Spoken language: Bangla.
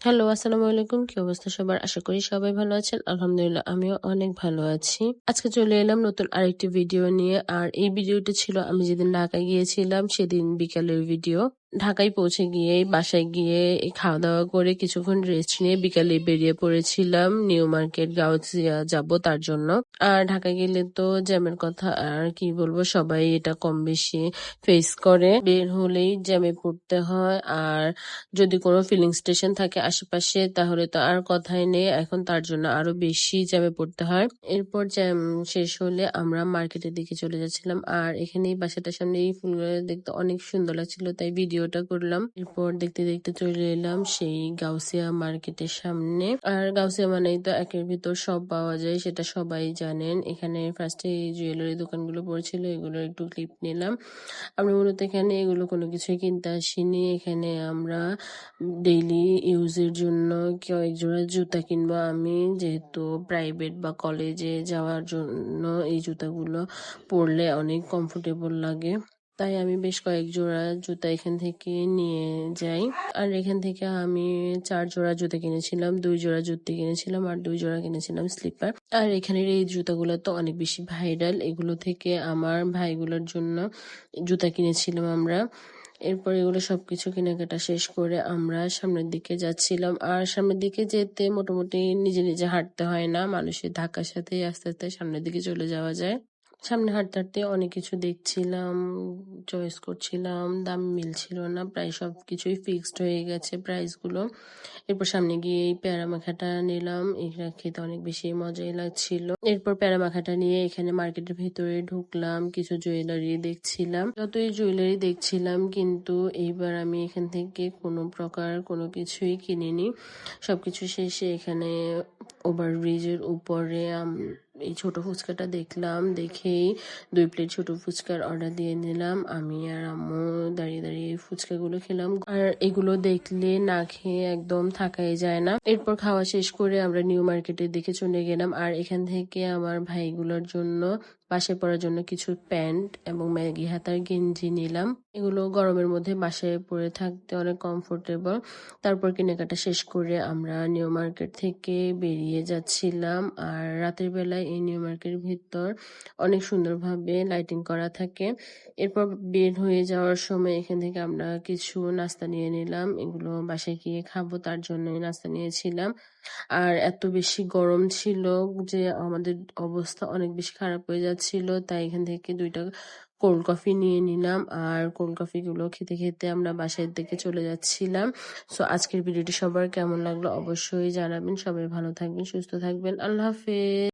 হ্যালো, আসসালামু আলাইকুম। কি অবস্থা সবার? আশা করি সবাই ভালো আছেন। আলহামদুলিল্লাহ আমিও অনেক ভালো আছি। আজকে চলে এলাম নতুন আরেকটি ভিডিও নিয়ে। আর এই ভিডিওটি ছিল আমি যেদিন ঢাকায় গিয়েছিলাম সেদিন বিকালের ভিডিও। ঢাকায় পৌঁছে গিয়ে বাসায় গিয়ে খাওয়া-দাওয়া করে কিছুক্ষণ রেস্ট নিয়ে বিকালে বেরিয়ে পড়েছিলাম নিউ মার্কেট গাউছিয়া যাব তার জন্য। আর ঢাকায় গেলে তো জ্যামের কথা আর কি বলবো, সবাই এটা কম বেশি ফেস করে। বের হলেই জ্যামে পড়তে হয়। আর যদি কোনো ফিলিং স্টেশন থাকে আশেপাশে তাহলে তো আর কথাই নেই, এখন তার জন্য আরো বেশি জ্যামে পড়তে হয়। এরপর জ্যাম শেষ হলে আমরা মার্কেটের দিকে চলে যাচ্ছিলাম। আর এখানে এই বাসাটার সামনে এই ফুলগুলো দেখতে অনেক সুন্দর লাগছিল, তাই ভিডিওটা করলাম। এরপর দেখতে দেখতে চলে এলাম সেই গাউসিয়া মার্কেটের সামনে। আর গাউসিয়া মানেই তো একের ভিতর সব পাওয়া যায়, সেটা সবাই জানেন। এখানে ফার্স্টে এই জুয়েলারি দোকানগুলো পড়েছিল, এগুলোর একটু ক্লিপ নিলাম। আমরা মূলত এখানে এগুলো কোনো কিছুই কিনতে আসিনি। এখানে আমরা ডেইলি ইউজের জন্য কয়েক জোড়া জুতা কিনবো আমি, যেহেতু প্রাইভেট বা কলেজে যাওয়ার জন্য এই জুতাগুলো পরলে অনেক কমফোর্টেবল লাগে। তাই আমি বেশ কয়েক জোড়া জুতা এখান থেকে নিয়ে যাই। আর এখান থেকে আমি 4 জোড়া জুতা কিনেছিলাম, 2 জোড়া জুতি কিনেছিলাম আর 2 জোড়া কিনেছিলাম স্লিপার। আর এখানের এই জুতাগুলো তো অনেক বেশি ভাইরাল, এগুলো থেকে আমার ভাইগুলোর জন্য জুতা কিনেছিলাম আমরা। এরপর এগুলো সবকিছু কেনাকাটা শেষ করে আমরা সামনের দিকে যাচ্ছিলাম। আর সামনের দিকে যেতে মোটামুটি নিজে নিজে হাঁটতে হয় না, মানুষের ধাক্কার সাথেই আস্তে আস্তে সামনের দিকে চলে যাওয়া যায়। সামনে হাঁটতে হাঁটতে অনেক কিছু দেখছিলাম, চয়েস করছিলাম, দাম মিলছিল না, প্রায় সবকিছুই ফিক্সড হয়ে গেছে প্রাইস গুলো। এরপর সামনে গিয়ে এই প্যারা মাখাটা নিলাম, এটা খেতে অনেক বেশি মজাই লাগছিল। এরপর প্যারা মাখাটা নিয়ে এখানে মার্কেটের ভিতরে ঢুকলাম, কিছু জুয়েলারি দেখছিলাম। যতই জুয়েলারি দেখছিলাম কিন্তু এইবার আমি এখান থেকে কোনো প্রকার কোনো কিছুই কিনিনি। সবকিছু শেষে এখানে ওভারব্রিজের উপরে এই ছোট ফুচকাটা দেখলাম, দেখেই 2 প্লেট ছোট ফুচকার অর্ডার দিয়ে নিলাম। আমি আর আম্মু দাঁড়িয়ে দাঁড়িয়ে এই ফুচকাগুলো খেলাম। আর এগুলো দেখলে না খেয়ে একদম থাকাই যায় না। এরপর খাওয়া শেষ করে আমরা নিউ মার্কেটের দিকে চলে গেলাম। আর এখান থেকে আমার ভাইগুলোর জন্য বাসায় পরার জন্য কিছু প্যান্ট এবং ম্যাগি হাতার গেঞ্জি নিলাম। এগুলো গরমের মধ্যে বাসায় পরে থাকতে অনেক কমফোর্টেবল। তারপর কেনাকাটা শেষ করে আমরা নিউ মার্কেট থেকে বেরিয়ে যাচ্ছিলাম। আর রাতের বেলায় এই নিউ মার্কেটের ভিতর অনেক সুন্দরভাবে লাইটিং করা থাকে। এরপর বের হয়ে যাওয়ার সময় এখান থেকে আমরা কিছু নাস্তা নিয়ে নিলাম, এগুলো বাসায় গিয়ে খাবো তার জন্যই নাস্তা নিয়েছিলাম। আর এত বেশি গরম ছিল যে আমাদের অবস্থা অনেক বেশি খারাপ হয়ে যাচ্ছিল, তাই এখান থেকে 2টা কোল্ড কফি নিয়ে নিলাম। আর কোল্ড কফি গুলো খেতে খেতে আমরা বাসার দিকে চলে যাচ্ছিলাম। সো আজকের ভিডিওটি সবার কেমন লাগলো অবশ্যই জানাবেন। সবাই ভালো থাকবেন, সুস্থ থাকবেন। আল্লাহ হাফেজ।